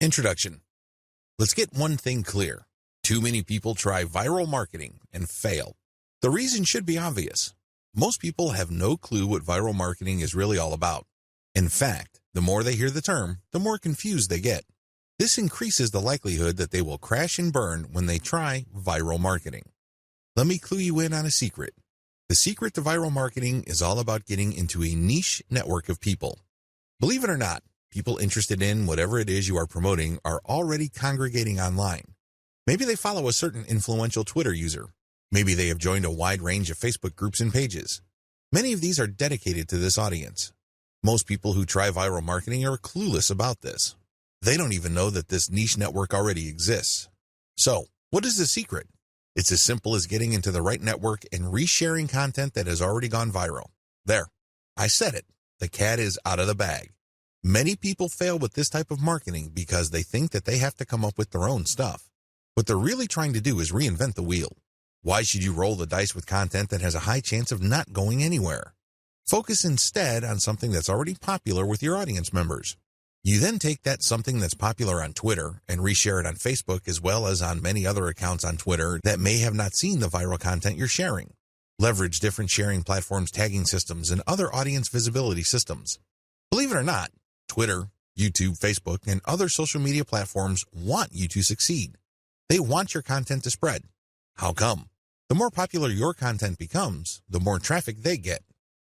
Introduction. Let's get one thing clear. Too many people try viral marketing and fail. The reason should be obvious. Most people have no clue what viral marketing is really all about. In fact, the more they hear the term, the more confused they get. This increases the likelihood that they will crash and burn when they try viral marketing. Let me clue you in on a secret. The secret to viral marketing is all about getting into a niche network of people. Believe it or not, people interested in whatever it is you are promoting are already congregating online. Maybe they follow a certain influential Twitter user. Maybe they have joined a wide range of Facebook groups and pages. Many of these are dedicated to this audience. Most people who try viral marketing are clueless about this. They don't even know that this niche network already exists. So, what is the secret? It's as simple as getting into the right network and resharing content that has already gone viral. There, I said it. The cat is out of the bag. Many people fail with this type of marketing because they think that they have to come up with their own stuff. What they're really trying to do is reinvent the wheel. Why should you roll the dice with content that has a high chance of not going anywhere? Focus instead on something that's already popular with your audience members. You then take that something that's popular on Twitter and reshare it on Facebook as well as on many other accounts on Twitter that may have not seen the viral content you're sharing. Leverage different sharing platforms, tagging systems, and other audience visibility systems. Believe it or not, Twitter, YouTube, Facebook, and other social media platforms want you to succeed. They want your content to spread. How come? The more popular your content becomes, the more traffic they get.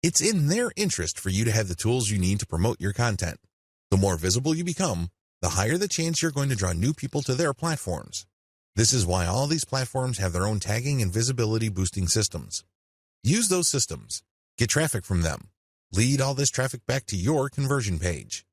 It's in their interest for you to have the tools you need to promote your content. The more visible you become, the higher the chance you're going to draw new people to their platforms. This is why all these platforms have their own tagging and visibility boosting systems. Use those systems. Get traffic from them. Lead all this traffic back to your conversion page.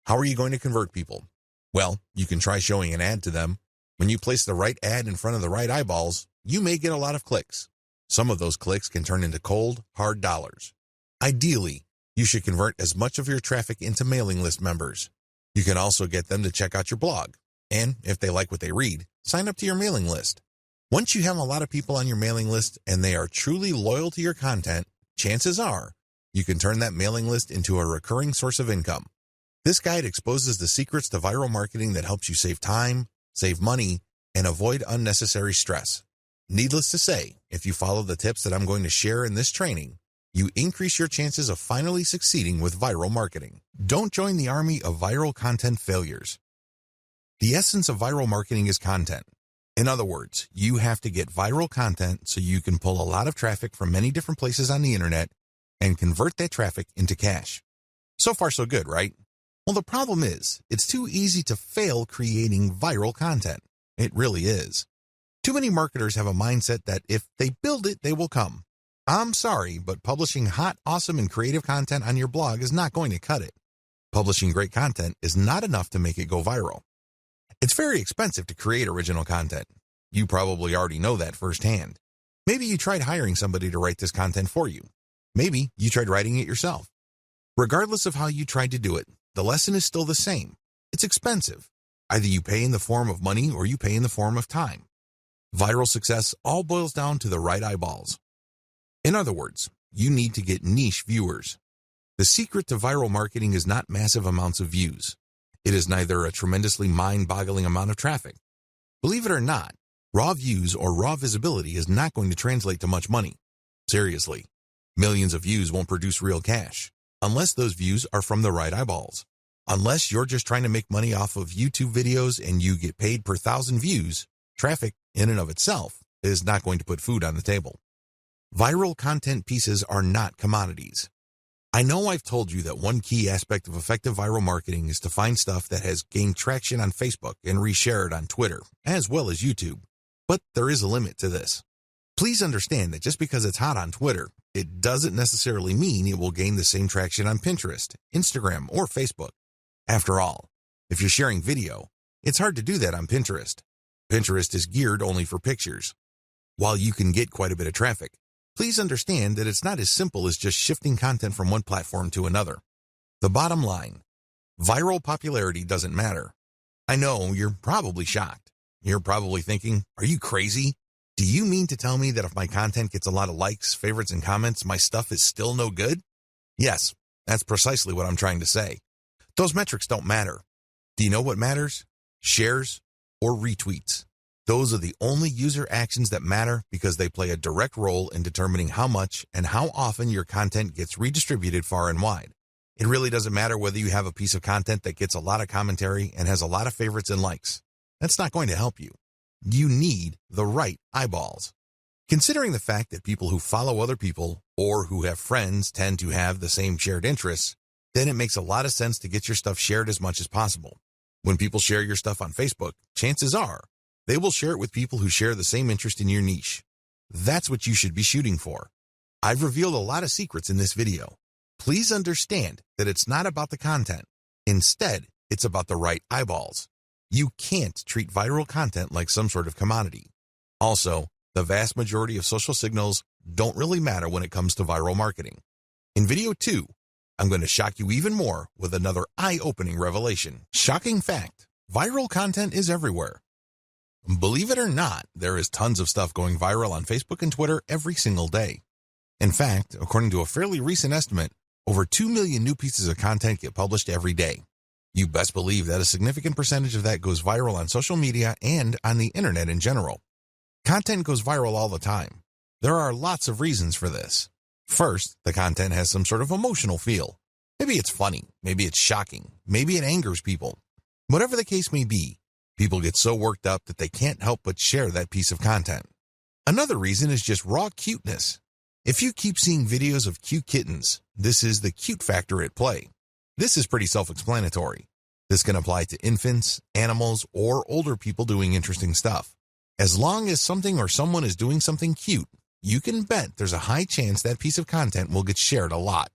How are you going to convert people? Well, you can try showing an ad to them. When you place the right ad in front of the right eyeballs, you may get a lot of clicks. Some of those clicks can turn into cold, hard dollars. Ideally, you should convert as much of your traffic into mailing list members. You can also get them to check out your blog. And if they like what they read, sign up to your mailing list. Once you have a lot of people on your mailing list and they are truly loyal to your content, chances are you can turn that mailing list into a recurring source of income. This guide exposes the secrets to viral marketing that helps you save time, save money, and avoid unnecessary stress. Needless to say, if you follow the tips that I'm going to share in this training, you increase your chances of finally succeeding with viral marketing. Don't join the army of viral content failures. The essence of viral marketing is content. In other words, you have to get viral content so you can pull a lot of traffic from many different places on the internet and convert that traffic into cash. So far, so good, right? Well, the problem is, it's too easy to fail creating viral content. It really is. Too many marketers have a mindset that if they build it, they will come. I'm sorry, but publishing hot, awesome, and creative content on your blog is not going to cut it. Publishing great content is not enough to make it go viral. It's very expensive to create original content. You probably already know that firsthand. Maybe you tried hiring somebody to write this content for you. Maybe you tried writing it yourself. Regardless of how you tried to do it, the lesson is still the same. It's expensive. Either you pay in the form of money or you pay in the form of time. Viral success all boils down to the right eyeballs. In other words, you need to get niche viewers. The secret to viral marketing is not massive amounts of views. It is neither a tremendously mind-boggling amount of traffic. Believe it or not, raw views or raw visibility is not going to translate to much money. Seriously, millions of views won't produce real cash, unless those views are from the right eyeballs. Unless you're just trying to make money off of YouTube videos and you get paid per 1,000 views, traffic in and of itself is not going to put food on the table. Viral content pieces are not commodities. I know I've told you that one key aspect of effective viral marketing is to find stuff that has gained traction on Facebook and reshare it on Twitter, as well as YouTube. But there is a limit to this. Please understand that just because it's hot on Twitter, it doesn't necessarily mean it will gain the same traction on Pinterest, Instagram, or Facebook. After all, if you're sharing video, it's hard to do that on Pinterest. Pinterest is geared only for pictures. While you can get quite a bit of traffic, please understand that it's not as simple as just shifting content from one platform to another. The bottom line, viral popularity doesn't matter. I know you're probably shocked. You're probably thinking, are you crazy? Do you mean to tell me that if my content gets a lot of likes, favorites, and comments, my stuff is still no good? Yes, that's precisely what I'm trying to say. Those metrics don't matter. Do you know what matters? shares, or retweets. Those are the only user actions that matter because they play a direct role in determining how much and how often your content gets redistributed far and wide. It really doesn't matter whether you have a piece of content that gets a lot of commentary and has a lot of favorites and likes. That's not going to help you. You need the right eyeballs. Considering the fact that people who follow other people or who have friends tend to have the same shared interests, then it makes a lot of sense to get your stuff shared as much as possible. When people share your stuff on Facebook, chances are they will share it with people who share the same interest in your niche. That's what you should be shooting for. I've revealed a lot of secrets in this video. Please understand that it's not about the content. Instead, it's about the right eyeballs. You can't treat viral content like some sort of commodity. Also, the vast majority of social signals don't really matter when it comes to viral marketing. In video 2, I'm going to shock you even more with another eye-opening revelation. Shocking fact, viral content is everywhere. Believe it or not, there is tons of stuff going viral on Facebook and Twitter every single day. In fact, according to a fairly recent estimate, over 2 million new pieces of content get published every day. You best believe that a significant percentage of that goes viral on social media and on the internet in general. Content goes viral all the time. There are lots of reasons for this. First, the content has some sort of emotional feel. Maybe it's funny, maybe it's shocking, maybe it angers people. Whatever the case may be, people get so worked up that they can't help but share that piece of content. Another reason is just raw cuteness. If you keep seeing videos of cute kittens, this is the cute factor at play. This is pretty self-explanatory. This can apply to infants, animals, or older people doing interesting stuff. As long as something or someone is doing something cute, you can bet there's a high chance that piece of content will get shared a lot.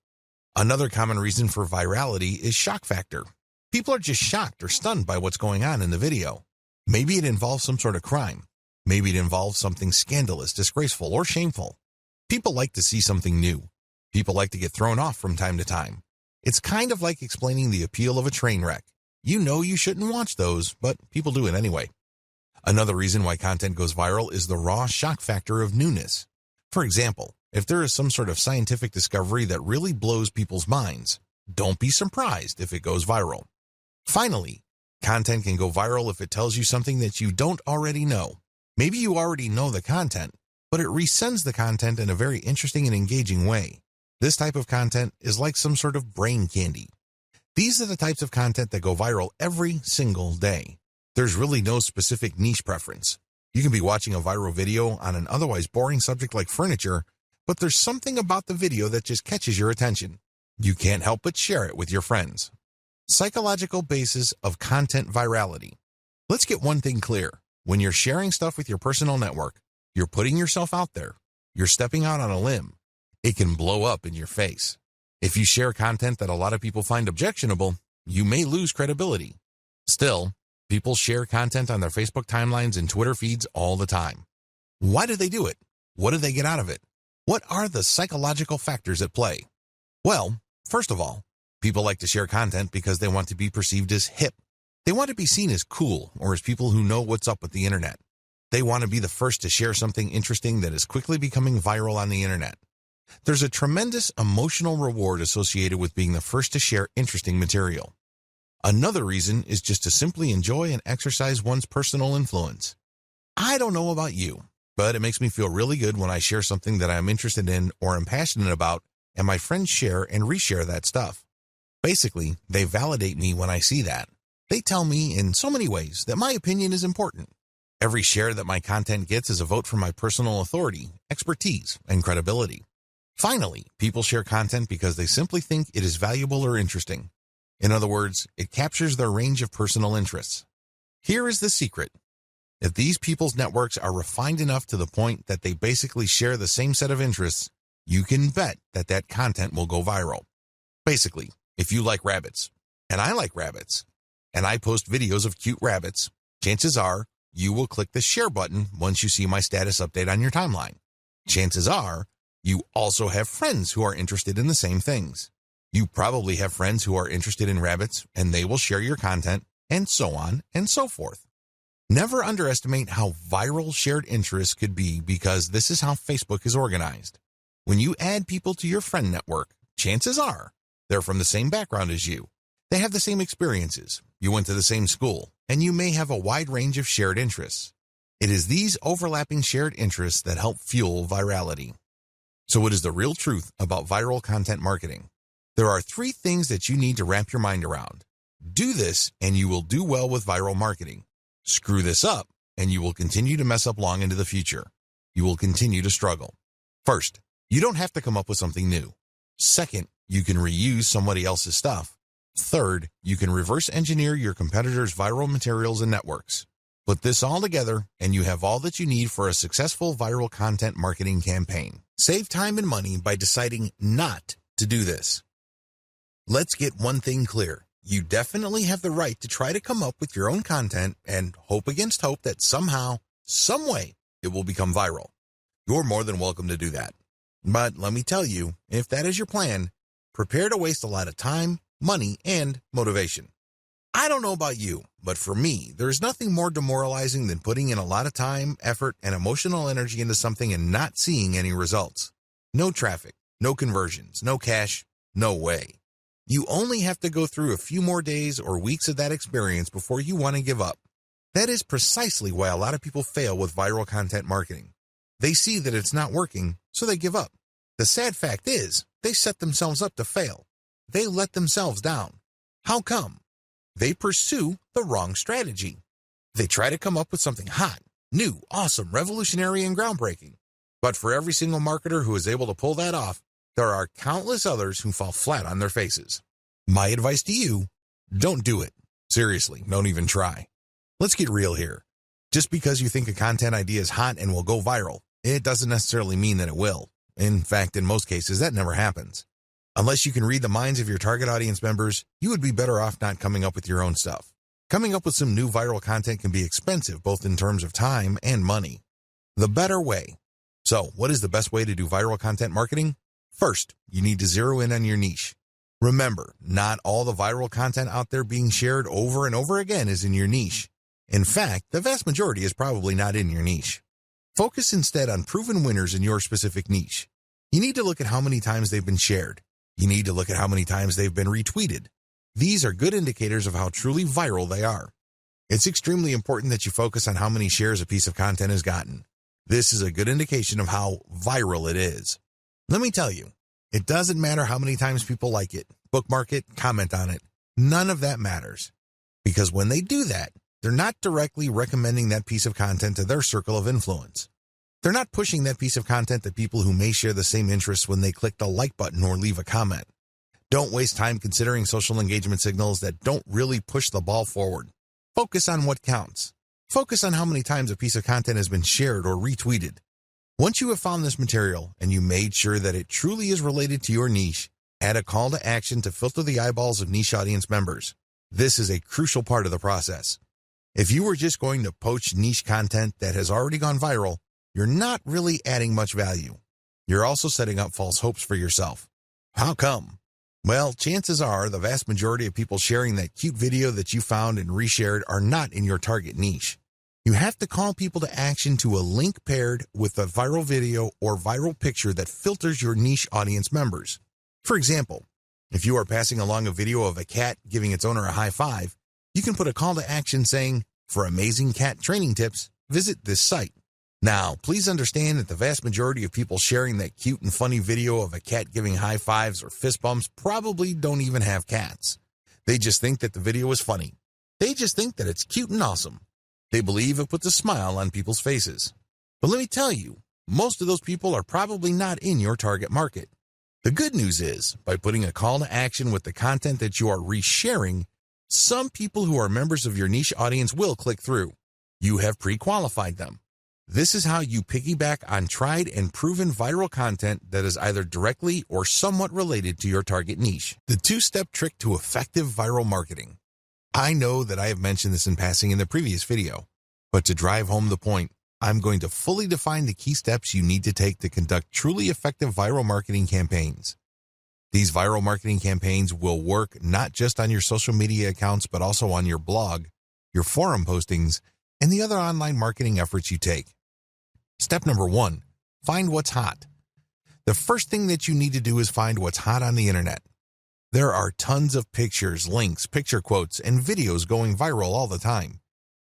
Another common reason for virality is shock factor. People are just shocked or stunned by what's going on in the video. Maybe it involves some sort of crime. Maybe it involves something scandalous, disgraceful, or shameful. People like to see something new. People like to get thrown off from time to time. It's kind of like explaining the appeal of a train wreck. You know you shouldn't watch those, but people do it anyway. Another reason why content goes viral is the raw shock factor of newness. For example, if there is some sort of scientific discovery that really blows people's minds, don't be surprised if it goes viral. Finally, content can go viral if it tells you something that you don't already know. Maybe you already know the content, but it resends the content in a very interesting and engaging way. This type of content is like some sort of brain candy. These are the types of content that go viral every single day. There's really no specific niche preference. You can be watching a viral video on an otherwise boring subject like furniture, but there's something about the video that just catches your attention. You can't help but share it with your friends. Psychological basis of content virality. Let's get one thing clear. When you're sharing stuff with your personal network, you're putting yourself out there. You're stepping out on a limb. It can blow up in your face. If you share content that a lot of people find objectionable, you may lose credibility. Still, people share content on their Facebook timelines and Twitter feeds all the time. Why do they do it? What do they get out of it? What are the psychological factors at play? Well, first of all, people like to share content because they want to be perceived as hip. They want to be seen as cool or as people who know what's up with the internet. They want to be the first to share something interesting that is quickly becoming viral on the internet. There's a tremendous emotional reward associated with being the first to share interesting material. Another reason is just to simply enjoy and exercise one's personal influence. I don't know about you, but it makes me feel really good when I share something that I'm interested in or am passionate about, and my friends share and reshare that stuff. Basically, they validate me when I see that. They tell me in so many ways that my opinion is important. Every share that my content gets is a vote for my personal authority, expertise, and credibility. Finally, people share content because they simply think it is valuable or interesting. In other words, it captures their range of personal interests. Here is the secret. If these people's networks are refined enough to the point that they basically share the same set of interests, you can bet that that content will go viral. Basically, if you like rabbits, and I like rabbits, and I post videos of cute rabbits, chances are you will click the share button once you see my status update on your timeline. Chances are you also have friends who are interested in the same things. You probably have friends who are interested in rabbits, and they will share your content, and so on and so forth. Never underestimate how viral shared interests could be, because this is how Facebook is organized. When you add people to your friend network, chances are they're from the same background as you. They have the same experiences, you went to the same school, and you may have a wide range of shared interests. It is these overlapping shared interests that help fuel virality. So what is the real truth about viral content marketing? There are 3 things that you need to wrap your mind around. Do this and you will do well with viral marketing. Screw this up and you will continue to mess up long into the future. You will continue to struggle. First, you don't have to come up with something new. Second, you can reuse somebody else's stuff. Third, you can reverse engineer your competitors' viral materials and networks. Put this all together and you have all that you need for a successful viral content marketing campaign. Save time and money by deciding not to do this. Let's get one thing clear. You definitely have the right to try to come up with your own content and hope against hope that somehow, some way, it will become viral. You're more than welcome to do that. But let me tell you, if that is your plan, prepare to waste a lot of time, money, and motivation. I don't know about you, but for me, there's nothing more demoralizing than putting in a lot of time, effort, and emotional energy into something and not seeing any results. No traffic, no conversions, no cash, no way. You only have to go through a few more days or weeks of that experience before you want to give up. That is precisely why a lot of people fail with viral content marketing. They see that it's not working, so they give up. The sad fact is, they set themselves up to fail. They let themselves down. How come? They pursue the wrong strategy. They try to come up with something hot, new, awesome, revolutionary, and groundbreaking. But for every single marketer who is able to pull that off, there are countless others who fall flat on their faces. My advice to you, don't do it. Seriously, don't even try. Let's get real here. Just because you think a content idea is hot and will go viral, it doesn't necessarily mean that it will. In fact, in most cases, that never happens. Unless you can read the minds of your target audience members, you would be better off not coming up with your own stuff. Coming up with some new viral content can be expensive, both in terms of time and money. The better way. So, what is the best way to do viral content marketing? First, you need to zero in on your niche. Remember, not all the viral content out there being shared over and over again is in your niche. In fact, the vast majority is probably not in your niche. Focus instead on proven winners in your specific niche. You need to look at how many times they've been shared. You need to look at how many times they've been retweeted. These are good indicators of how truly viral they are. It's extremely important that you focus on how many shares a piece of content has gotten. This is a good indication of how viral it is. Let me tell you, it doesn't matter how many times people like it, bookmark it, comment on it. None of that matters. Because when they do that, they're not directly recommending that piece of content to their circle of influence. They're not pushing that piece of content to people who may share the same interests when they click the like button or leave a comment. Don't waste time considering social engagement signals that don't really push the ball forward. Focus on what counts. Focus on how many times a piece of content has been shared or retweeted. Once you have found this material and you made sure that it truly is related to your niche, add a call to action to filter the eyeballs of niche audience members. This is a crucial part of the process. If you were just going to poach niche content that has already gone viral, you're not really adding much value. You're also setting up false hopes for yourself. How come? Well, chances are the vast majority of people sharing that cute video that you found and reshared are not in your target niche. You have to call people to action to a link paired with a viral video or viral picture that filters your niche audience members. For example, if you are passing along a video of a cat giving its owner a high five, you can put a call to action saying, "For amazing cat training tips, visit this site." Now, please understand that the vast majority of people sharing that cute and funny video of a cat giving high fives or fist bumps probably don't even have cats. They just think that the video is funny. They just think that it's cute and awesome. They believe it puts a smile on people's faces. But let me tell you, most of those people are probably not in your target market. The good news is, by putting a call to action with the content that you are resharing, some people who are members of your niche audience will click through. You have pre-qualified them. This is how you piggyback on tried and proven viral content that is either directly or somewhat related to your target niche. The two-step trick to effective viral marketing. I know that I have mentioned this in passing in the previous video, but to drive home the point, I'm going to fully define the key steps you need to take to conduct truly effective viral marketing campaigns. These viral marketing campaigns will work not just on your social media accounts, but also on your blog, your forum postings, and the other online marketing efforts you take. Step number 1, find what's hot. The first thing that you need to do is find what's hot on the internet. There are tons of pictures, links, picture quotes, and videos going viral all the time.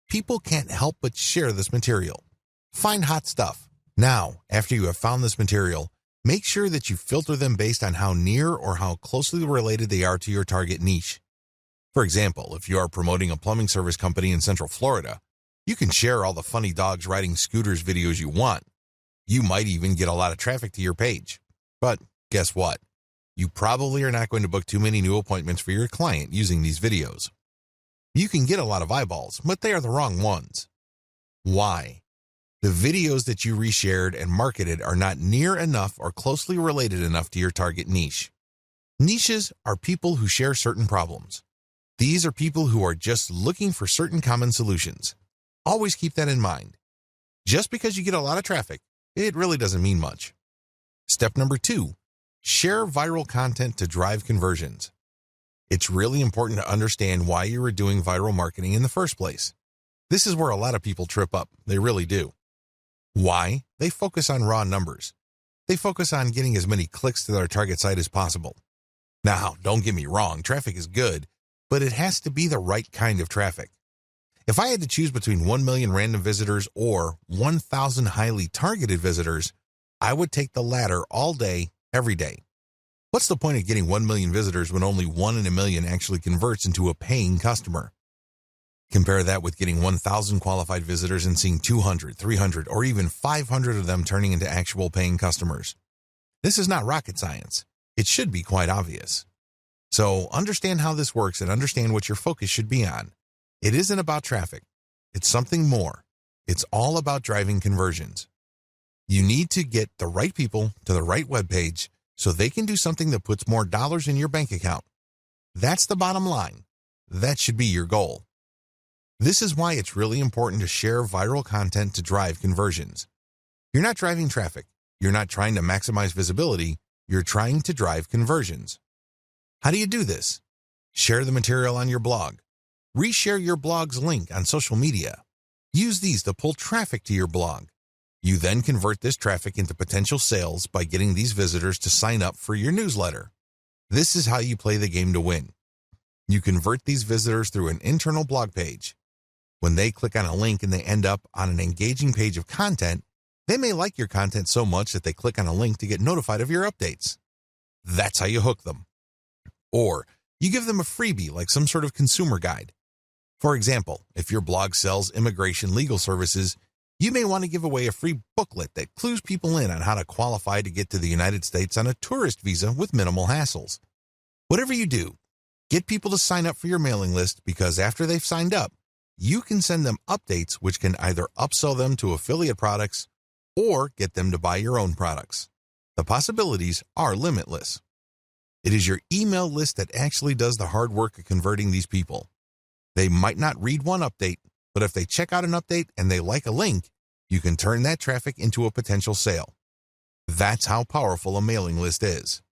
People can't help but share this material. Find hot stuff. Now, after you have found this material, make sure that you filter them based on how near or how closely related they are to your target niche. For example, if you are promoting a plumbing service company in Central Florida, you can share all the funny dogs riding scooters videos you want. You might even get a lot of traffic to your page. But guess what? You probably are not going to book too many new appointments for your client using these videos. You can get a lot of eyeballs, but they are the wrong ones. Why? The videos that you reshared and marketed are not near enough or closely related enough to your target niche. Niches are people who share certain problems. These are people who are just looking for certain common solutions. Always keep that in mind. Just because you get a lot of traffic, it really doesn't mean much. Step number 2, share viral content to drive conversions. It's really important to understand why you are doing viral marketing in the first place. This is where a lot of people trip up. They really do. Why? They focus on raw numbers. They focus on getting as many clicks to their target site as possible. Now, don't get me wrong, traffic is good, but it has to be the right kind of traffic. If I had to choose between 1 million random visitors or 1,000 highly targeted visitors, I would take the latter all day, every day. What's the point of getting 1 million visitors when only 1 in a million actually converts into a paying customer? Compare that with getting 1,000 qualified visitors and seeing 200, 300, or even 500 of them turning into actual paying customers. This is not rocket science. It should be quite obvious. So understand how this works and understand what your focus should be on. It isn't about traffic. It's something more. It's all about driving conversions. You need to get the right people to the right webpage so they can do something that puts more dollars in your bank account. That's the bottom line. That should be your goal. This is why it's really important to share viral content to drive conversions. You're not driving traffic. You're not trying to maximize visibility. You're trying to drive conversions. How do you do this? Share the material on your blog. Reshare your blog's link on social media. Use these to pull traffic to your blog. You then convert this traffic into potential sales by getting these visitors to sign up for your newsletter. This is how you play the game to win. You convert these visitors through an internal blog page. When they click on a link and they end up on an engaging page of content, they may like your content so much that they click on a link to get notified of your updates. That's how you hook them. Or you give them a freebie like some sort of consumer guide. For example, if your blog sells immigration legal services, you may want to give away a free booklet that clues people in on how to qualify to get to the United States on a tourist visa with minimal hassles. Whatever you do, get people to sign up for your mailing list because after they've signed up, you can send them updates which can either upsell them to affiliate products or get them to buy your own products. The possibilities are limitless. It is your email list that actually does the hard work of converting these people. They might not read one update, but if they check out an update and they like a link, you can turn that traffic into a potential sale. That's how powerful a mailing list is.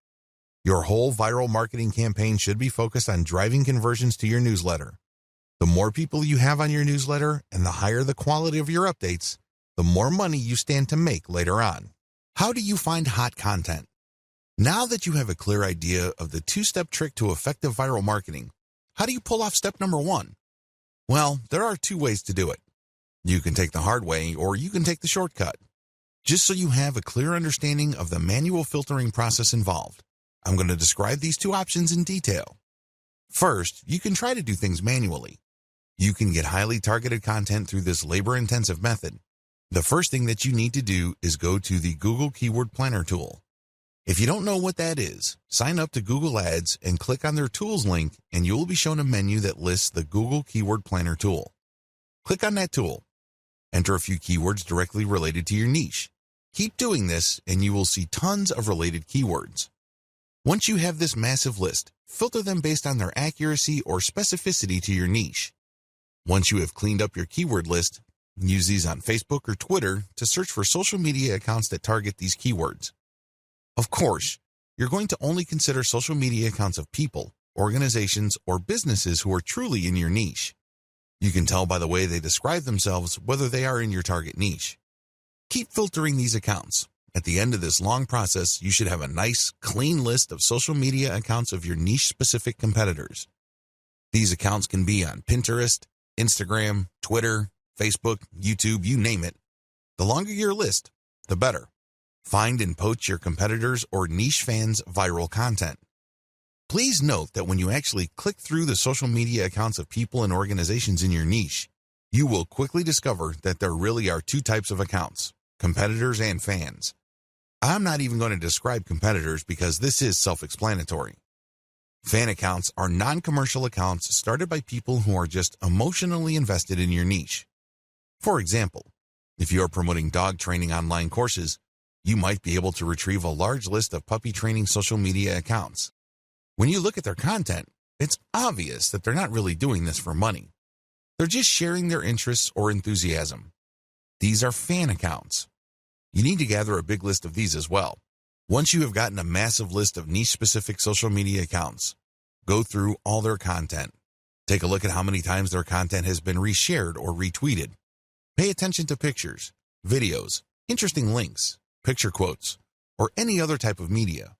Your whole viral marketing campaign should be focused on driving conversions to your newsletter. The more people you have on your newsletter and the higher the quality of your updates, the more money you stand to make later on. How do you find hot content? Now that you have a clear idea of the two-step trick to effective viral marketing, how do you pull off step number 1? Well, there are 2 ways to do it. You can take the hard way or you can take the shortcut. Just so you have a clear understanding of the manual filtering process involved, I'm going to describe these 2 options in detail. First, you can try to do things manually. You can get highly targeted content through this labor-intensive method. The first thing that you need to do is go to the Google Keyword Planner tool. If you don't know what that is, sign up to Google Ads and click on their Tools link and you will be shown a menu that lists the Google Keyword Planner tool. Click on that tool. Enter a few keywords directly related to your niche. Keep doing this and you will see tons of related keywords. Once you have this massive list, filter them based on their accuracy or specificity to your niche. Once you have cleaned up your keyword list, use these on Facebook or Twitter to search for social media accounts that target these keywords. Of course, you're going to only consider social media accounts of people, organizations, or businesses who are truly in your niche. You can tell by the way they describe themselves whether they are in your target niche. Keep filtering these accounts. At the end of this long process, you should have a nice, clean list of social media accounts of your niche-specific competitors. These accounts can be on Pinterest, Instagram, Twitter, Facebook, YouTube, you name it. The longer your list, the better. Find and poach your competitors' or niche fans' viral content. Please note that when you actually click through the social media accounts of people and organizations in your niche, you will quickly discover that there really are two types of accounts, competitors and fans. I'm not even going to describe competitors because this is self-explanatory. Fan accounts are non-commercial accounts started by people who are just emotionally invested in your niche. For example, if you are promoting dog training online courses, you might be able to retrieve a large list of puppy training social media accounts. When you look at their content, it's obvious that they're not really doing this for money. They're just sharing their interests or enthusiasm. These are fan accounts. You need to gather a big list of these as well. Once you have gotten a massive list of niche-specific social media accounts, go through all their content. Take a look at how many times their content has been reshared or retweeted. Pay attention to pictures, videos, interesting links, picture quotes, or any other type of media.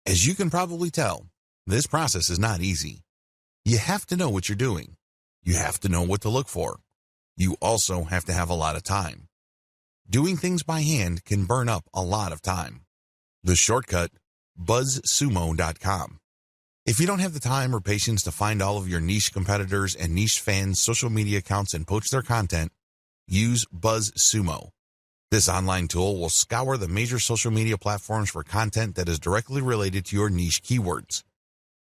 As you can probably tell, this process is not easy. You have to know what you're doing. You have to know what to look for. You also have to have a lot of time. Doing things by hand can burn up a lot of time. The shortcut, buzzsumo.com. If you don't have the time or patience to find all of your niche competitors and niche fans' social media accounts and poach their content, use BuzzSumo. This online tool will scour the major social media platforms for content that is directly related to your niche keywords.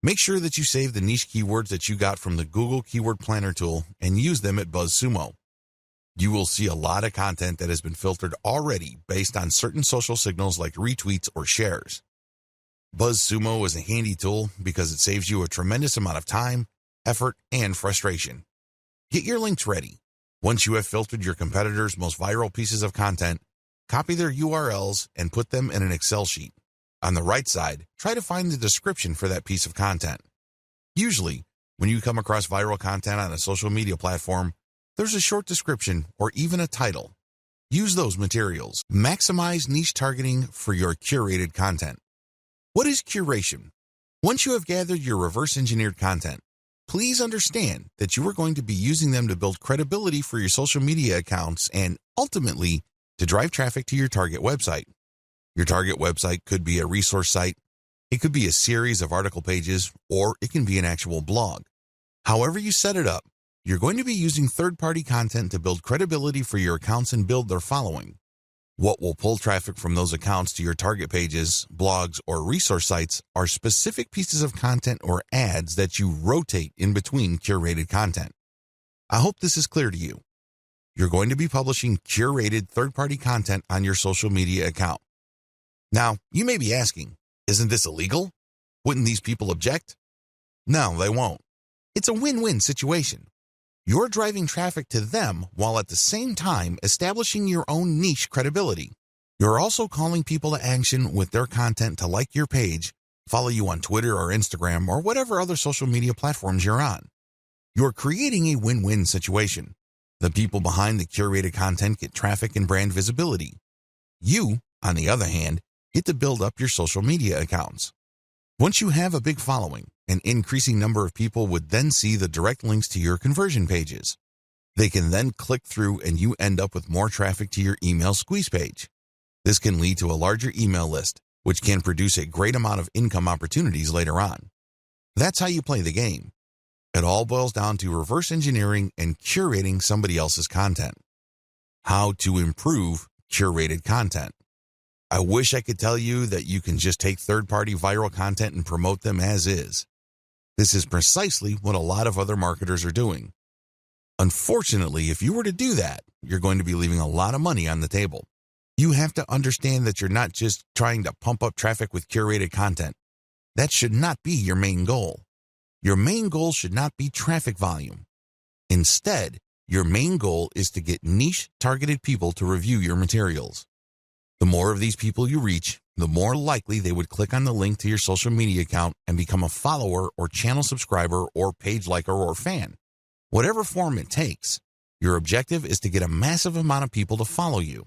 Make sure that you save the niche keywords that you got from the Google Keyword Planner tool and use them at BuzzSumo. You will see a lot of content that has been filtered already based on certain social signals like retweets or shares. BuzzSumo is a handy tool because it saves you a tremendous amount of time, effort, and frustration. Get your links ready. Once you have filtered your competitors' most viral pieces of content, copy their URLs and put them in an Excel sheet. On the right side, try to find the description for that piece of content. Usually, when you come across viral content on a social media platform, there's a short description or even a title. Use those materials. Maximize niche targeting for your curated content. What is curation? Once you have gathered your reverse-engineered content, please understand that you are going to be using them to build credibility for your social media accounts and, ultimately, to drive traffic to your target website. Your target website could be a resource site, it could be a series of article pages, or it can be an actual blog. However you set it up, you're going to be using third-party content to build credibility for your accounts and build their following. What will pull traffic from those accounts to your target pages, blogs, or resource sites are specific pieces of content or ads that you rotate in between curated content. I hope this is clear to you. You're going to be publishing curated third-party content on your social media account. Now, you may be asking, isn't this illegal? Wouldn't these people object? No, they won't. It's a win-win situation. You're driving traffic to them while at the same time establishing your own niche credibility. You're also calling people to action with their content to like your page, follow you on Twitter or Instagram or whatever other social media platforms you're on. You're creating a win-win situation. The people behind the curated content get traffic and brand visibility. You, on the other hand, get to build up your social media accounts. Once you have a big following, an increasing number of people would then see the direct links to your conversion pages. They can then click through and you end up with more traffic to your email squeeze page. This can lead to a larger email list, which can produce a great amount of income opportunities later on. That's how you play the game. It all boils down to reverse engineering and curating somebody else's content. How to improve curated content. I wish I could tell you that you can just take third-party viral content and promote them as is. This is precisely what a lot of other marketers are doing. Unfortunately, if you were to do that, you're going to be leaving a lot of money on the table. You have to understand that you're not just trying to pump up traffic with curated content. That should not be your main goal. Your main goal should not be traffic volume. Instead, your main goal is to get niche, targeted people to review your materials. The more of these people you reach, the more likely they would click on the link to your social media account and become a follower or channel subscriber or page liker or fan. Whatever form it takes, your objective is to get a massive amount of people to follow you.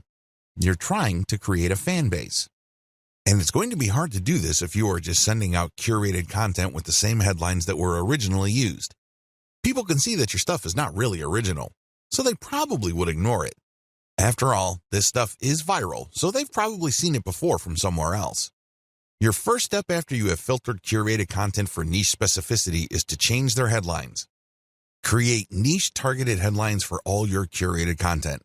You're trying to create a fan base. And it's going to be hard to do this if you are just sending out curated content with the same headlines that were originally used. People can see that your stuff is not really original, so they probably would ignore it. After all, this stuff is viral, so they've probably seen it before from somewhere else. Your first step after you have filtered curated content for niche specificity is to change their headlines. Create niche-targeted headlines for all your curated content.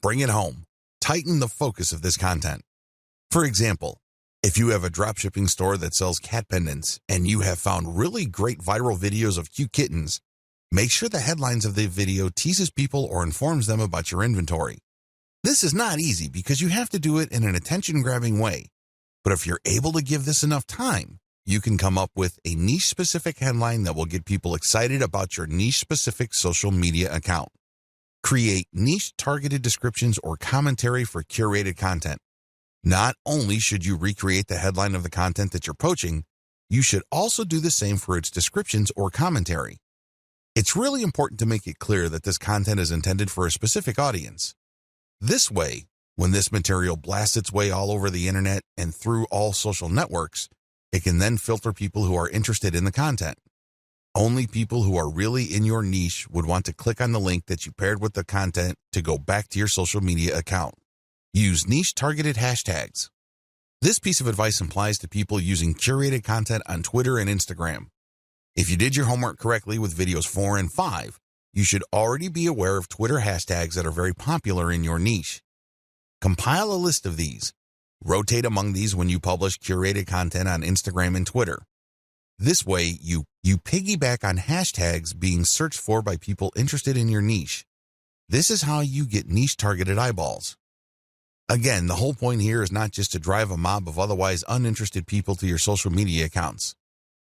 Bring it home. Tighten the focus of this content. For example, if you have a dropshipping store that sells cat pendants and you have found really great viral videos of cute kittens, make sure the headlines of the video teases people or informs them about your inventory. This is not easy because you have to do it in an attention-grabbing way. But if you're able to give this enough time, you can come up with a niche-specific headline that will get people excited about your niche-specific social media account. Create niche-targeted descriptions or commentary for curated content. Not only should you recreate the headline of the content that you're poaching, you should also do the same for its descriptions or commentary. It's really important to make it clear that this content is intended for a specific audience. This way, when this material blasts its way all over the internet and through all social networks, it can then filter people who are interested in the content. Only people who are really in your niche would want to click on the link that you paired with the content to go back to your social media account. Use niche-targeted hashtags. This piece of advice applies to people using curated content on Twitter and Instagram. If you did your homework correctly with videos 4 and 5, you should already be aware of Twitter hashtags that are very popular in your niche. Compile a list of these. Rotate among these when you publish curated content on Instagram and Twitter. This way, you piggyback on hashtags being searched for by people interested in your niche. This is how you get niche-targeted eyeballs. Again, the whole point here is not just to drive a mob of otherwise uninterested people to your social media accounts.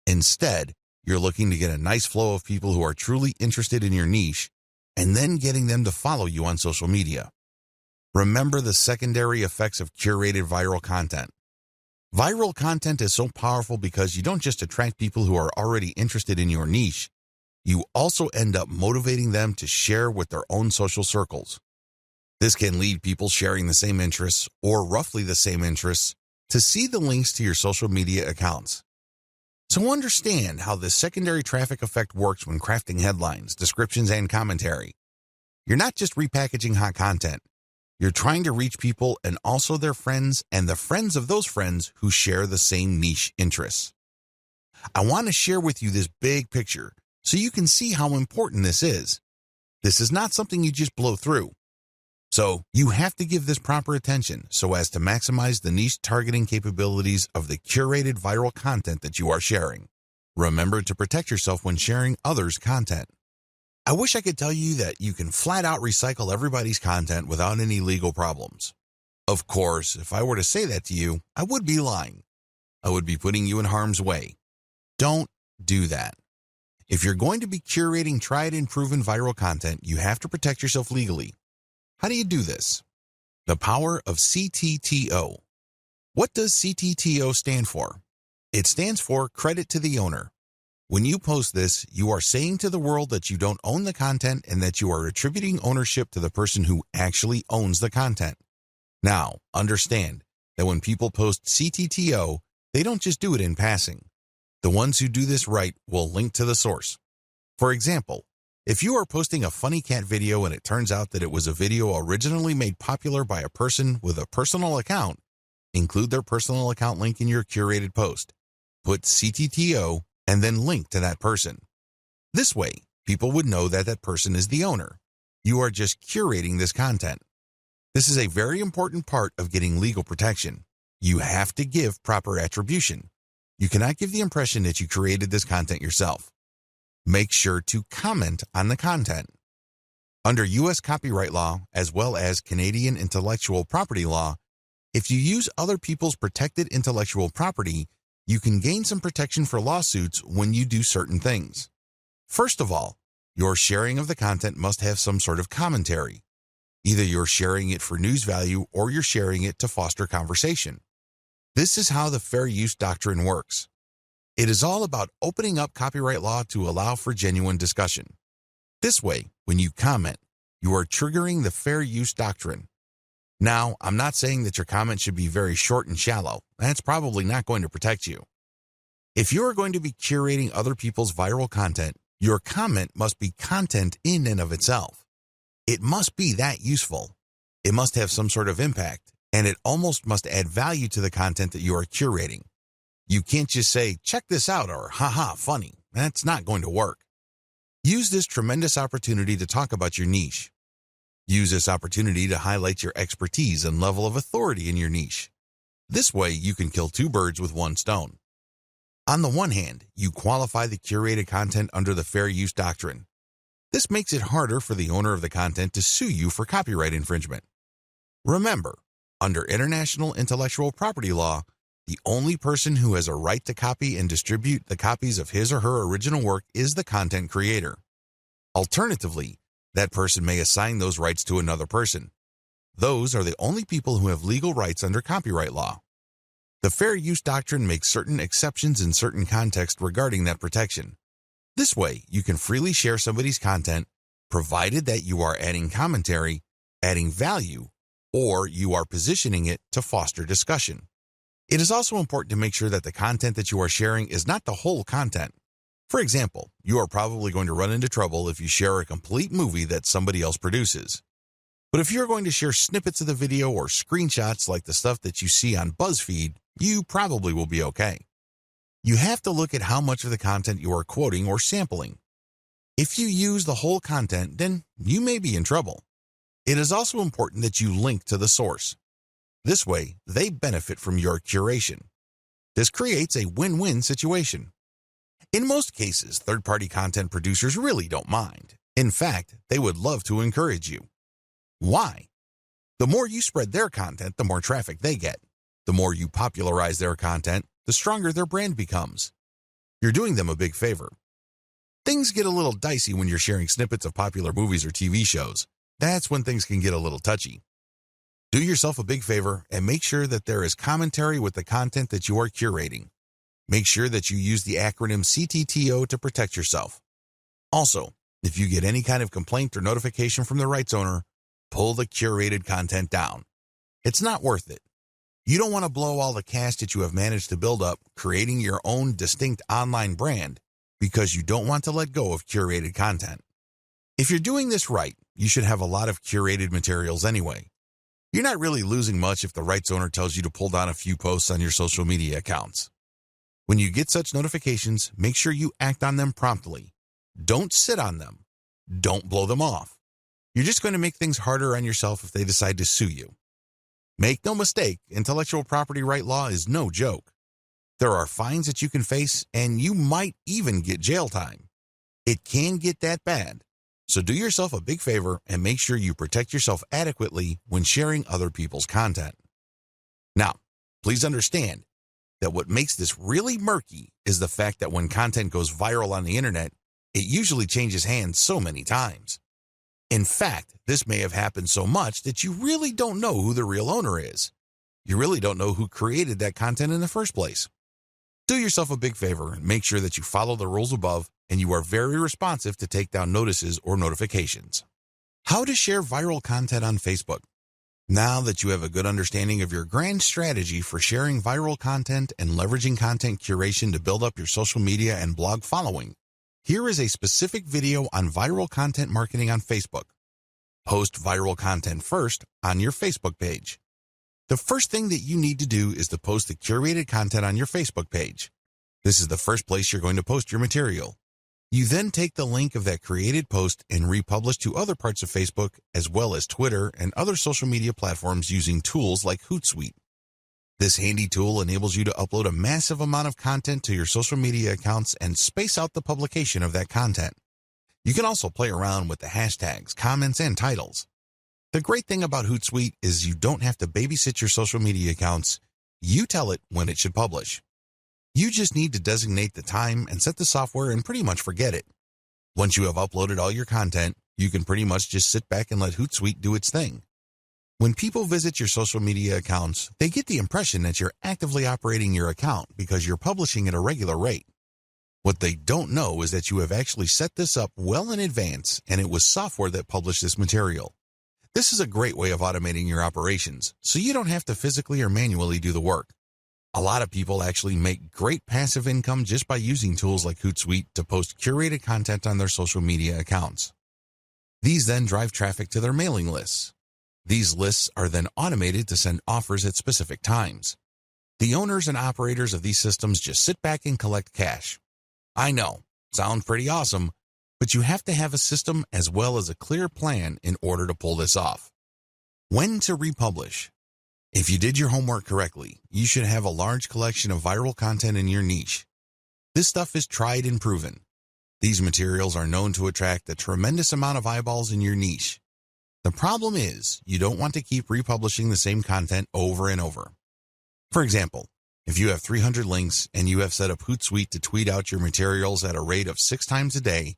Instead, you're looking to get a nice flow of people who are truly interested in your niche and then getting them to follow you on social media. Remember the secondary effects of curated viral content. Viral content is so powerful because you don't just attract people who are already interested in your niche, you also end up motivating them to share with their own social circles. This can lead people sharing the same interests or roughly the same interests to see the links to your social media accounts. So understand how this secondary traffic effect works when crafting headlines, descriptions, and commentary. You're not just repackaging hot content. You're trying to reach people and also their friends and the friends of those friends who share the same niche interests. I want to share with you this big picture so you can see how important this is. This is not something you just blow through. So you have to give this proper attention so as to maximize the niche targeting capabilities of the curated viral content that you are sharing. Remember to protect yourself when sharing others' content. I wish I could tell you that you can flat out recycle everybody's content without any legal problems. Of course, if I were to say that to you, I would be lying. I would be putting you in harm's way. Don't do that. If you're going to be curating tried and proven viral content, you have to protect yourself legally. How do you do this? The power of CTTO. What does CTTO stand for? It stands for credit to the owner. When you post this, you are saying to the world that you don't own the content and that you are attributing ownership to the person who actually owns the content. Now, understand that when people post CTTO, they don't just do it in passing. The ones who do this right will link to the source. For example, if you are posting a funny cat video and it turns out that it was a video originally made popular by a person with a personal account, include their personal account link in your curated post. Put CTTO and then link to that person. This way, people would know that that person is the owner. You are just curating this content. This is a very important part of getting legal protection. You have to give proper attribution. You cannot give the impression that you created this content yourself. Make sure to comment on the content. Under U.S. copyright law, as well as Canadian intellectual property law, if you use other people's protected intellectual property, you can gain some protection for lawsuits when you do certain things. First of all, your sharing of the content must have some sort of commentary. Either you're sharing it for news value or you're sharing it to foster conversation. This is how the fair use doctrine works. It is all about opening up copyright law to allow for genuine discussion. This way, when you comment, you are triggering the fair use doctrine. Now, I'm not saying that your comment should be very short and shallow. That's probably not going to protect you. If you are going to be curating other people's viral content, your comment must be content in and of itself. It must be that useful. It must have some sort of impact, and it almost must add value to the content that you are curating. You can't just say, check this out, or haha, funny. That's not going to work. Use this tremendous opportunity to talk about your niche. Use this opportunity to highlight your expertise and level of authority in your niche. This way, you can kill two birds with one stone. On the one hand, you qualify the curated content under the fair use doctrine. This makes it harder for the owner of the content to sue you for copyright infringement. Remember, under international intellectual property law, the only person who has a right to copy and distribute the copies of his or her original work is the content creator. Alternatively, that person may assign those rights to another person. Those are the only people who have legal rights under copyright law. The fair use doctrine makes certain exceptions in certain contexts regarding that protection. This way, you can freely share somebody's content, provided that you are adding commentary, adding value, or you are positioning it to foster discussion. It is also important to make sure that the content that you are sharing is not the whole content. For example, you are probably going to run into trouble if you share a complete movie that somebody else produces. But if you're going to share snippets of the video or screenshots like the stuff that you see on BuzzFeed, you probably will be okay. You have to look at how much of the content you are quoting or sampling. If you use the whole content, then you may be in trouble. It is also important that you link to the source. This way, they benefit from your curation. This creates a win-win situation. In most cases, third-party content producers really don't mind. In fact, they would love to encourage you. Why? The more you spread their content, the more traffic they get. The more you popularize their content, the stronger their brand becomes. You're doing them a big favor. Things get a little dicey when you're sharing snippets of popular movies or TV shows. That's when things can get a little touchy. Do yourself a big favor and make sure that there is commentary with the content that you are curating. Make sure that you use the acronym CTTO to protect yourself. Also, if you get any kind of complaint or notification from the rights owner, pull the curated content down. It's not worth it. You don't want to blow all the cash that you have managed to build up creating your own distinct online brand because you don't want to let go of curated content. If you're doing this right, you should have a lot of curated materials anyway. You're not really losing much if the rights owner tells you to pull down a few posts on your social media accounts. When you get such notifications, make sure you act on them promptly. Don't sit on them. Don't blow them off. You're just going to make things harder on yourself if they decide to sue you. Make no mistake, intellectual property right law is no joke. There are fines that you can face, and you might even get jail time. It can get that bad. So do yourself a big favor and make sure you protect yourself adequately when sharing other people's content. Now, please understand that what makes this really murky is the fact that when content goes viral on the internet, it usually changes hands so many times. In fact, this may have happened so much that you really don't know who the real owner is. You really don't know who created that content in the first place. Do yourself a big favor and make sure that you follow the rules above and you are very responsive to take down notices or notifications. How to share viral content on Facebook. Now that you have a good understanding of your grand strategy for sharing viral content and leveraging content curation to build up your social media and blog following, here is a specific video on viral content marketing on Facebook. Post viral content first on your Facebook page. The first thing that you need to do is to post the curated content on your Facebook page. This is the first place you're going to post your material. You then take the link of that created post and republish to other parts of Facebook as well as Twitter and other social media platforms using tools like Hootsuite. This handy tool enables you to upload a massive amount of content to your social media accounts and space out the publication of that content. You can also play around with the hashtags, comments, and titles. The great thing about Hootsuite is you don't have to babysit your social media accounts. You tell it when it should publish. You just need to designate the time and set the software and pretty much forget it. Once you have uploaded all your content, you can pretty much just sit back and let Hootsuite do its thing. When people visit your social media accounts, they get the impression that you're actively operating your account because you're publishing at a regular rate. What they don't know is that you have actually set this up well in advance and it was software that published this material. This is a great way of automating your operations, so you don't have to physically or manually do the work. A lot of people actually make great passive income just by using tools like Hootsuite to post curated content on their social media accounts. These then drive traffic to their mailing lists. These lists are then automated to send offers at specific times. The owners and operators of these systems just sit back and collect cash. I know, sounds pretty awesome, but you have to have a system as well as a clear plan in order to pull this off. When to republish? If you did your homework correctly, you should have a large collection of viral content in your niche. This stuff is tried and proven. These materials are known to attract a tremendous amount of eyeballs in your niche. The problem is, you don't want to keep republishing the same content over and over. For example, if you have 300 links and you have set up Hootsuite to tweet out your materials at a rate of 6 times a day,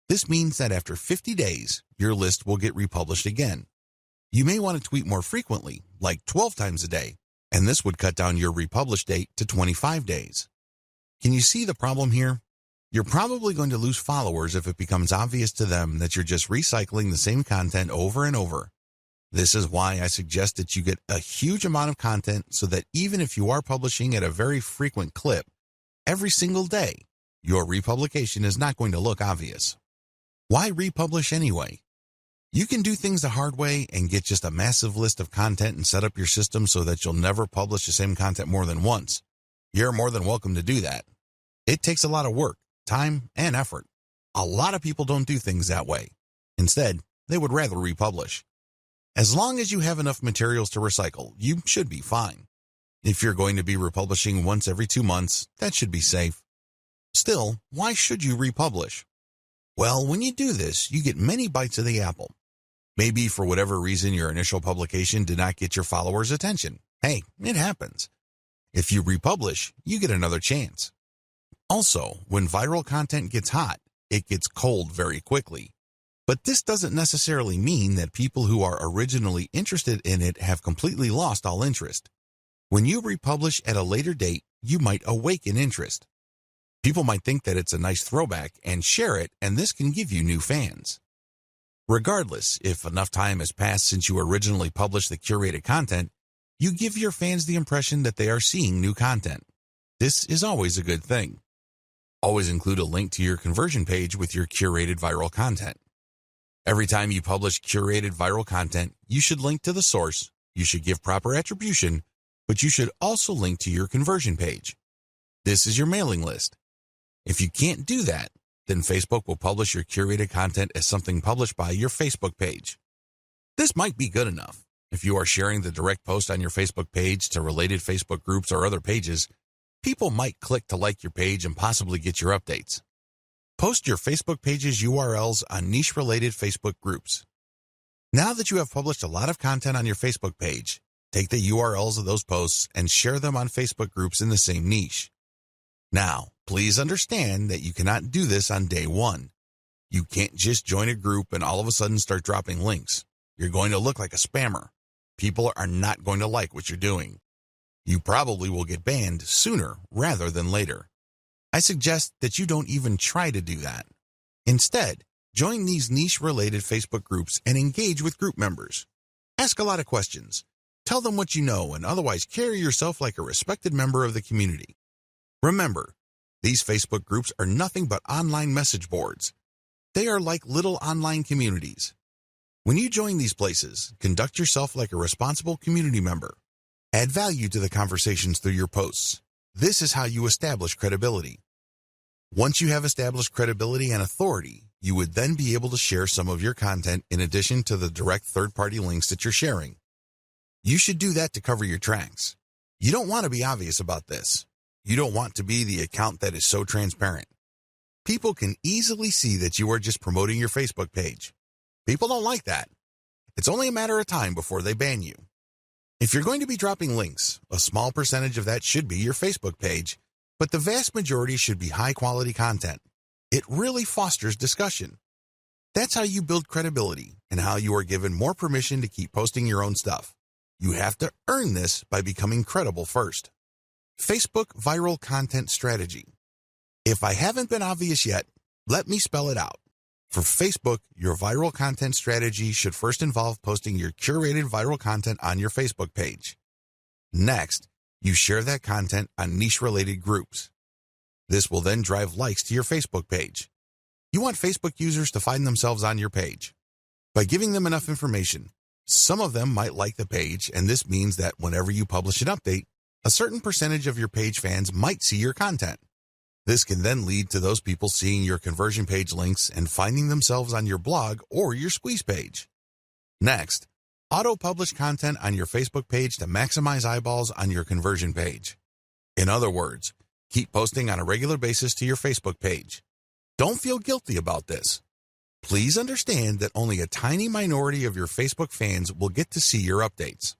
this means that after 50 days, your list will get republished again. You may want to tweet more frequently, like 12 times a day, and this would cut down your republish date to 25 days. Can you see the problem here? You're probably going to lose followers if it becomes obvious to them that you're just recycling the same content over and over. This is why I suggest that you get a huge amount of content so that even if you are publishing at a very frequent clip, every single day, your republication is not going to look obvious. Why republish anyway? You can do things the hard way and get just a massive list of content and set up your system so that you'll never publish the same content more than once. You're more than welcome to do that. It takes a lot of work, time, and effort. A lot of people don't do things that way. Instead, they would rather republish. As long as you have enough materials to recycle, you should be fine. If you're going to be republishing once every 2 months, that should be safe. Still, why should you republish? Well, when you do this, you get many bites of the apple. Maybe for whatever reason your initial publication did not get your followers' attention. Hey, it happens. If you republish, you get another chance. Also, when viral content gets hot, it gets cold very quickly. But this doesn't necessarily mean that people who are originally interested in it have completely lost all interest. When you republish at a later date, you might awaken interest. People might think that it's a nice throwback and share it, and this can give you new fans. Regardless, if enough time has passed since you originally published the curated content, you give your fans the impression that they are seeing new content. This is always a good thing. Always include a link to your conversion page with your curated viral content. Every time you publish curated viral content, you should link to the source, you should give proper attribution, but you should also link to your conversion page. This is your mailing list. If you can't do that, then Facebook will publish your curated content as something published by your Facebook page. This might be good enough. If you are sharing the direct post on your Facebook page to related Facebook groups or other pages, people might click to like your page and possibly get your updates. Post your Facebook page's URLs on niche-related Facebook groups. Now that you have published a lot of content on your Facebook page, take the URLs of those posts and share them on Facebook groups in the same niche. Now, please understand that you cannot do this on day one. You can't just join a group and all of a sudden start dropping links. You're going to look like a spammer. People are not going to like what you're doing. You probably will get banned sooner rather than later. I suggest that you don't even try to do that. Instead, join these niche-related Facebook groups and engage with group members. Ask a lot of questions. Tell them what you know and otherwise carry yourself like a respected member of the community. Remember, these Facebook groups are nothing but online message boards. They are like little online communities. When you join these places, conduct yourself like a responsible community member. Add value to the conversations through your posts. This is how you establish credibility. Once you have established credibility and authority, you would then be able to share some of your content in addition to the direct third-party links that you're sharing. You should do that to cover your tracks. You don't want to be obvious about this. You don't want to be the account that is so transparent. People can easily see that you are just promoting your Facebook page. People don't like that. It's only a matter of time before they ban you. If you're going to be dropping links, a small percentage of that should be your Facebook page, but the vast majority should be high-quality content. It really fosters discussion. That's how you build credibility and how you are given more permission to keep posting your own stuff. You have to earn this by becoming credible first. Facebook viral content strategy. If I haven't been obvious yet, let me spell it out. For Facebook, your viral content strategy should first involve posting your curated viral content on your Facebook page. Next, you share that content on niche-related groups. This will then drive likes to your Facebook page. You want Facebook users to find themselves on your page. By giving them enough information, some of them might like the page, and this means that whenever you publish an update, a certain percentage of your page fans might see your content. This can then lead to those people seeing your conversion page links and finding themselves on your blog or your squeeze page. Next, auto-publish content on your Facebook page to maximize eyeballs on your conversion page. In other words, keep posting on a regular basis to your Facebook page. Don't feel guilty about this. Please understand that only a tiny minority of your Facebook fans will get to see your updates.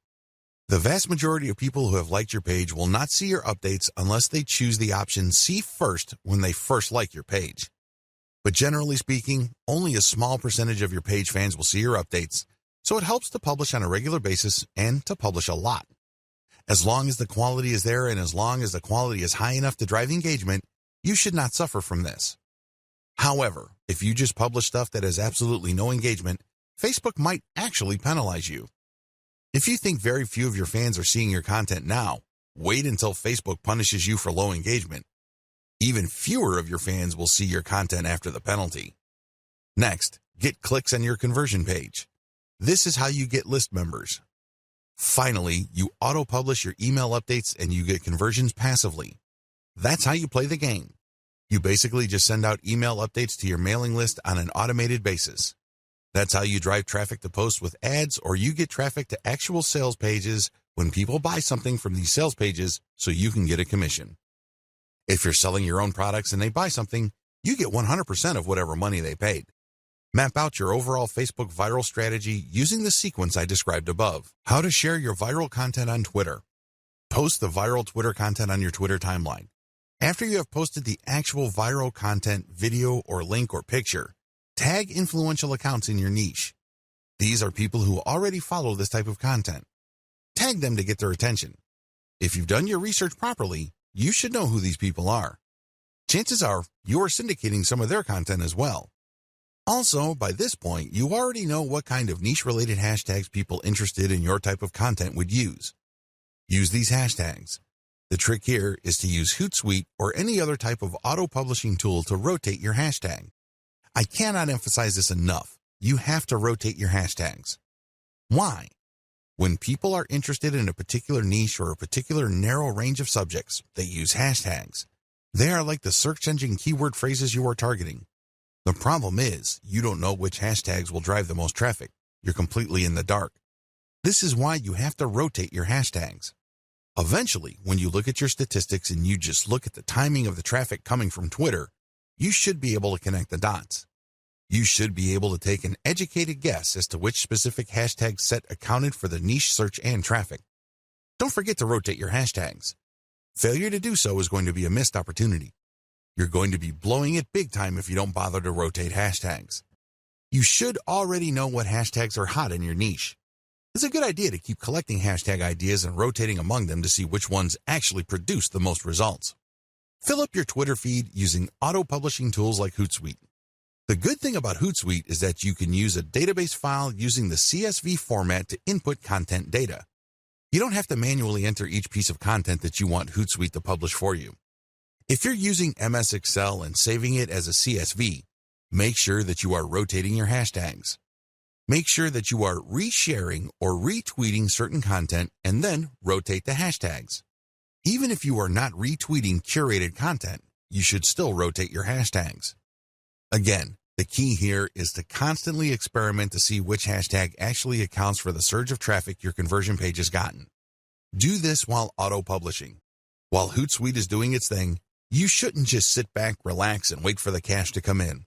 The vast majority of people who have liked your page will not see your updates unless they choose the option See First when they first like your page. But generally speaking, only a small percentage of your page fans will see your updates, so it helps to publish on a regular basis and to publish a lot. As long as the quality is there and as long as the quality is high enough to drive engagement, you should not suffer from this. However, if you just publish stuff that has absolutely no engagement, Facebook might actually penalize you. If you think very few of your fans are seeing your content now, wait until Facebook punishes you for low engagement. Even fewer of your fans will see your content after the penalty. Next, get clicks on your conversion page. This is how you get list members. Finally, you auto-publish your email updates and you get conversions passively. That's how you play the game. You basically just send out email updates to your mailing list on an automated basis. That's how you drive traffic to posts with ads, or you get traffic to actual sales pages when people buy something from these sales pages so you can get a commission. If you're selling your own products and they buy something, you get 100% of whatever money they paid. Map out your overall Facebook viral strategy using the sequence I described above. How to share your viral content on Twitter. Post the viral Twitter content on your Twitter timeline. After you have posted the actual viral content, video or link or picture, tag influential accounts in your niche. These are people who already follow this type of content. Tag them to get their attention. If you've done your research properly, you should know who these people are. Chances are you are syndicating some of their content as well. Also, by this point, you already know what kind of niche-related hashtags people interested in your type of content would use. Use these hashtags. The trick here is to use Hootsuite or any other type of auto-publishing tool to rotate your hashtag. I cannot emphasize this enough. You have to rotate your hashtags. Why? When people are interested in a particular niche or a particular narrow range of subjects, they use hashtags. They are like the search engine keyword phrases you are targeting. The problem is, you don't know which hashtags will drive the most traffic. You're completely in the dark. This is why you have to rotate your hashtags. Eventually, when you look at your statistics and you just look at the timing of the traffic coming from Twitter, you should be able to connect the dots. You should be able to take an educated guess as to which specific hashtag set accounted for the niche search and traffic. Don't forget to rotate your hashtags. Failure to do so is going to be a missed opportunity. You're going to be blowing it big time if you don't bother to rotate hashtags. You should already know what hashtags are hot in your niche. It's a good idea to keep collecting hashtag ideas and rotating among them to see which ones actually produce the most results. Fill up your Twitter feed using auto-publishing tools like Hootsuite. The good thing about Hootsuite is that you can use a database file using the CSV format to input content data. You don't have to manually enter each piece of content that you want Hootsuite to publish for you. If you're using MS Excel and saving it as a CSV, make sure that you are rotating your hashtags. Make sure that you are resharing or retweeting certain content and then rotate the hashtags. Even if you are not retweeting curated content, you should still rotate your hashtags. Again, the key here is to constantly experiment to see which hashtag actually accounts for the surge of traffic your conversion page has gotten. Do this while auto-publishing. While Hootsuite is doing its thing, you shouldn't just sit back, relax, and wait for the cash to come in.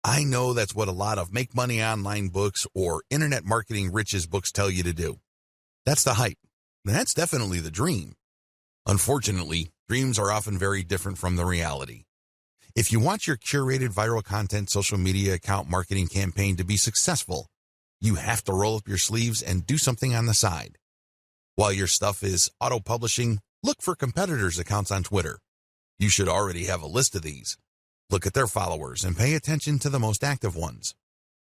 I know that's what a lot of Make Money Online books or Internet Marketing Riches books tell you to do. That's the hype. That's definitely the dream. Unfortunately, dreams are often very different from the reality. If you want your curated viral content social media account marketing campaign to be successful, you have to roll up your sleeves and do something on the side. While your stuff is auto-publishing, look for competitors' accounts on Twitter. You should already have a list of these. Look at their followers and pay attention to the most active ones.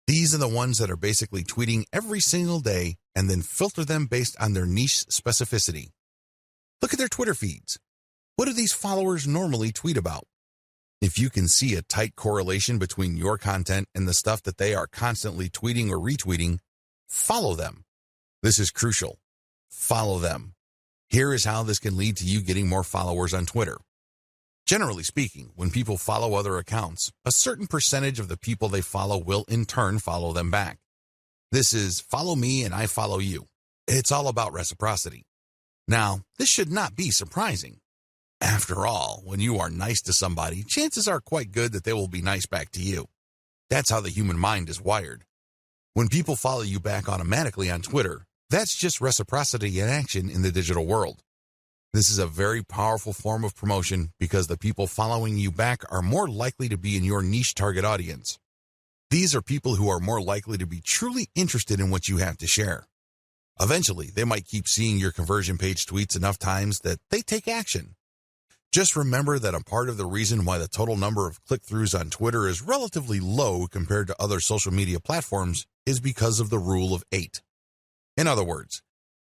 These are the ones that are basically tweeting every single day and then filter them based on their niche specificity. Look at their Twitter feeds. What do these followers normally tweet about? If you can see a tight correlation between your content and the stuff that they are constantly tweeting or retweeting, follow them. This is crucial. Follow them. Here is how this can lead to you getting more followers on Twitter. Generally speaking, when people follow other accounts, a certain percentage of the people they follow will in turn follow them back. This is follow me and I follow you. It's all about reciprocity. Now, this should not be surprising. After all, when you are nice to somebody, chances are quite good that they will be nice back to you. That's how the human mind is wired. When people follow you back automatically on Twitter, that's just reciprocity in action in the digital world. This is a very powerful form of promotion because the people following you back are more likely to be in your niche target audience. These are people who are more likely to be truly interested in what you have to share. Eventually, they might keep seeing your conversion page tweets enough times that they take action. Just remember that a part of the reason why the total number of click-throughs on Twitter is relatively low compared to other social media platforms is because of the rule of 8. In other words,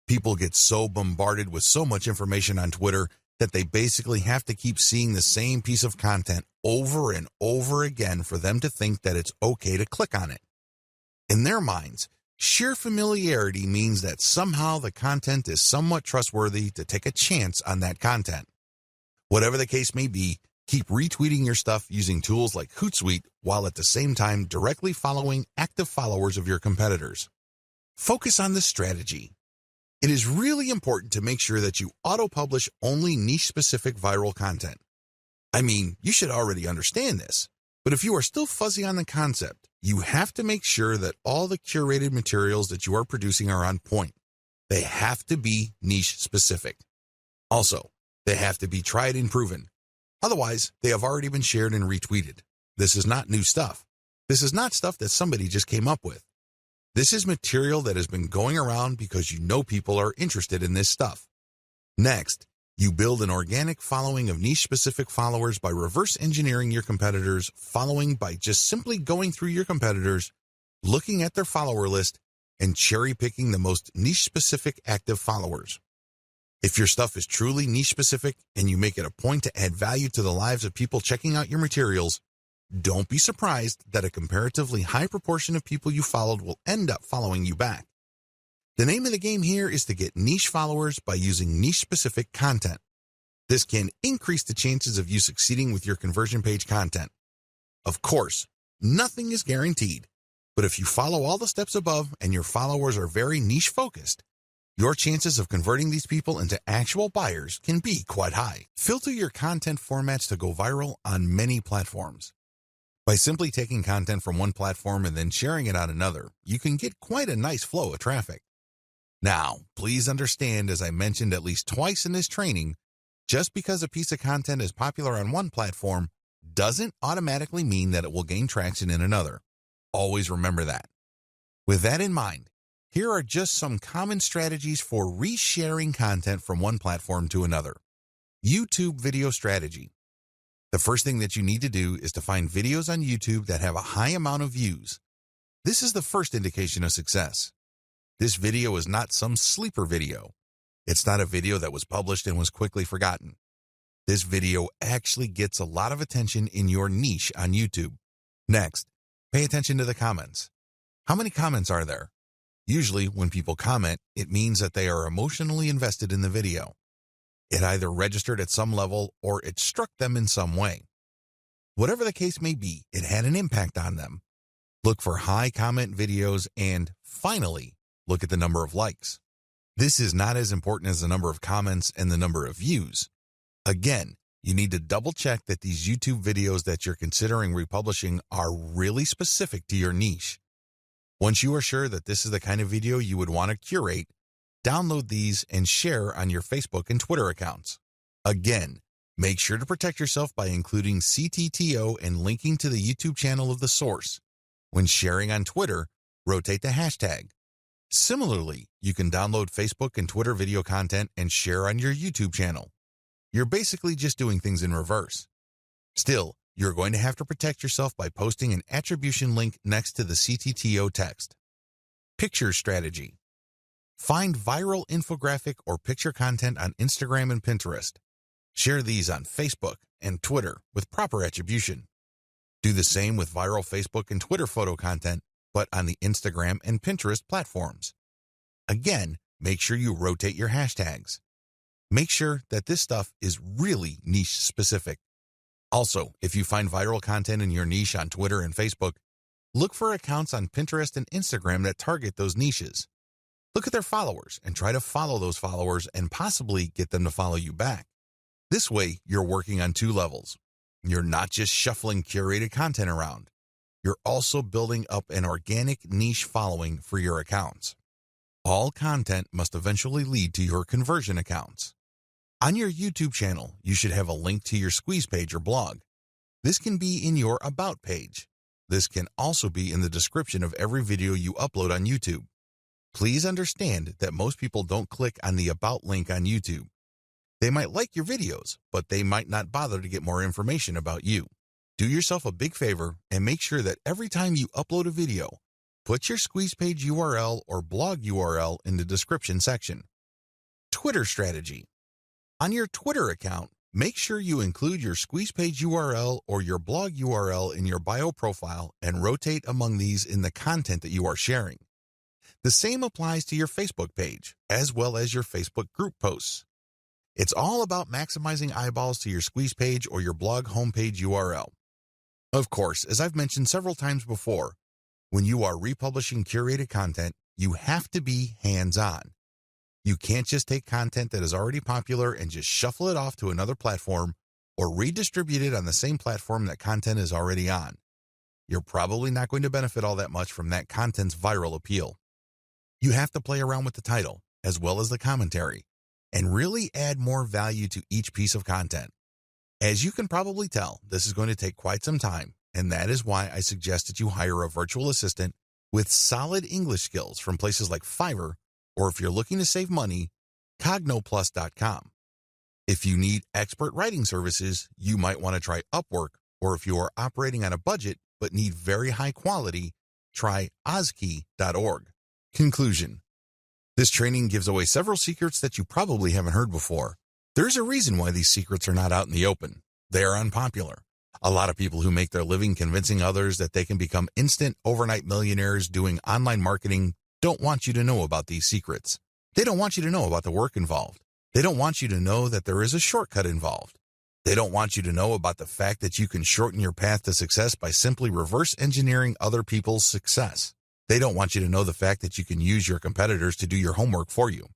people get so bombarded with so much information on Twitter that they basically have to keep seeing the same piece of content over and over again for them to think that it's okay to click on it. In their minds, sheer familiarity means that somehow the content is somewhat trustworthy to take a chance on that content. Whatever the case may be, keep retweeting your stuff using tools like Hootsuite while at the same time directly following active followers of your competitors. Focus on this strategy. It is really important to make sure that you auto-publish only niche-specific viral content. I mean, you should already understand this, but if you are still fuzzy on the concept, you have to make sure that all the curated materials that you are producing are on point. They have to be niche-specific. Also, they have to be tried and proven. Otherwise, they have already been shared and retweeted. This is not new stuff. This is not stuff that somebody just came up with. This is material that has been going around because you know people are interested in this stuff. Next, you build an organic following of niche-specific followers by reverse engineering your competitors' following by just simply going through your competitors, looking at their follower list, and cherry-picking the most niche-specific active followers. If your stuff is truly niche-specific and you make it a point to add value to the lives of people checking out your materials, don't be surprised that a comparatively high proportion of people you followed will end up following you back. The name of the game here is to get niche followers by using niche-specific content. This can increase the chances of you succeeding with your conversion page content. Of course, nothing is guaranteed, but if you follow all the steps above and your followers are very niche-focused, your chances of converting these people into actual buyers can be quite high. Filter your content formats to go viral on many platforms. By simply taking content from one platform and then sharing it on another, you can get quite a nice flow of traffic. Now, please understand, as I mentioned at least twice in this training, just because a piece of content is popular on one platform doesn't automatically mean that it will gain traction in another. Always remember that. With that in mind, here are just some common strategies for resharing content from one platform to another. YouTube video strategy. The first thing that you need to do is to find videos on YouTube that have a high amount of views. This is the first indication of success. This video is not some sleeper video. It's not a video that was published and was quickly forgotten. This video actually gets a lot of attention in your niche on YouTube. Next, pay attention to the comments. How many comments are there? Usually, when people comment, it means that they are emotionally invested in the video. It either registered at some level or it struck them in some way. Whatever the case may be, it had an impact on them. Look for high comment videos and, finally, look at the number of likes. This is not as important as the number of comments and the number of views. Again, you need to double check that these YouTube videos that you're considering republishing are really specific to your niche. Once you are sure that this is the kind of video you would want to curate, download these and share on your Facebook and Twitter accounts. Again, make sure to protect yourself by including CTTO and linking to the YouTube channel of the source. When sharing on Twitter, rotate the hashtag. Similarly, you can download Facebook and Twitter video content and share on your YouTube channel. You're basically just doing things in reverse. Still, you're going to have to protect yourself by posting an attribution link next to the CTTO text. Picture strategy. Find viral infographic or picture content on Instagram and Pinterest. Share these on Facebook and Twitter with proper attribution. Do the same with viral Facebook and Twitter photo content, but on the Instagram and Pinterest platforms. Again, make sure you rotate your hashtags. Make sure that this stuff is really niche specific. Also, if you find viral content in your niche on Twitter and Facebook, look for accounts on Pinterest and Instagram that target those niches. Look at their followers and try to follow those followers and possibly get them to follow you back. This way, you're working on two levels. You're not just shuffling curated content around. You're also building up an organic niche following for your accounts. All content must eventually lead to your conversion accounts. On your YouTube channel, you should have a link to your squeeze page or blog. This can be in your About page. This can also be in the description of every video you upload on YouTube. Please understand that most people don't click on the About link on YouTube. They might like your videos, but they might not bother to get more information about you. Do yourself a big favor and make sure that every time you upload a video, put your squeeze page URL or blog URL in the description section. Twitter strategy. On your Twitter account, make sure you include your squeeze page URL or your blog URL in your bio profile and rotate among these in the content that you are sharing. The same applies to your Facebook page, as well as your Facebook group posts. It's all about maximizing eyeballs to your squeeze page or your blog homepage URL. Of course, as I've mentioned several times before, when you are republishing curated content, you have to be hands-on. You can't just take content that is already popular and just shuffle it off to another platform or redistribute it on the same platform that content is already on. You're probably not going to benefit all that much from that content's viral appeal. You have to play around with the title, as well as the commentary, and really add more value to each piece of content. As you can probably tell, this is going to take quite some time, and that is why I suggest that you hire a virtual assistant with solid English skills from places like Fiverr, or if you're looking to save money, cognoplus.com. If you need expert writing services, you might want to try Upwork, or if you are operating on a budget but need very high quality, try ozkey.org. Conclusion. This training gives away several secrets that you probably haven't heard before. There's a reason why these secrets are not out in the open. They are unpopular. A lot of people who make their living convincing others that they can become instant overnight millionaires doing online marketing don't want you to know about these secrets. They don't want you to know about the work involved. They don't want you to know that there is a shortcut involved. They don't want you to know about the fact that you can shorten your path to success by simply reverse engineering other people's success. They don't want you to know the fact that you can use your competitors to do your homework for you.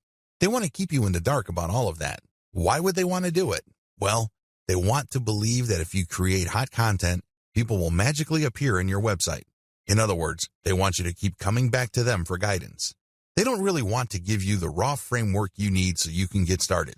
They want to keep you in the dark about all of that. Why would they want to do it? Well, they want to believe that if you create hot content, people will magically appear in your website. In other words, they want you to keep coming back to them for guidance. They don't really want to give you the raw framework you need so you can get started.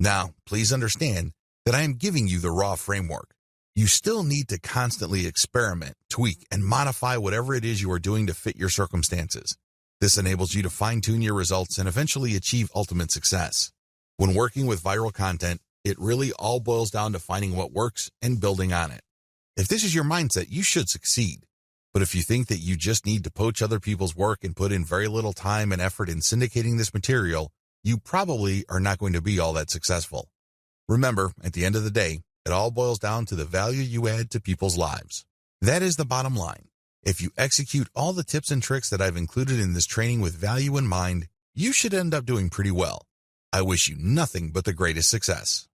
Now, please understand that I am giving you the raw framework. You still need to constantly experiment, tweak, and modify whatever it is you are doing to fit your circumstances. This enables you to fine-tune your results and eventually achieve ultimate success. When working with viral content, it really all boils down to finding what works and building on it. If this is your mindset, you should succeed. But if you think that you just need to poach other people's work and put in very little time and effort in syndicating this material, you probably are not going to be all that successful. Remember, at the end of the day, it all boils down to the value you add to people's lives. That is the bottom line. If you execute all the tips and tricks that I've included in this training with value in mind, you should end up doing pretty well. I wish you nothing but the greatest success.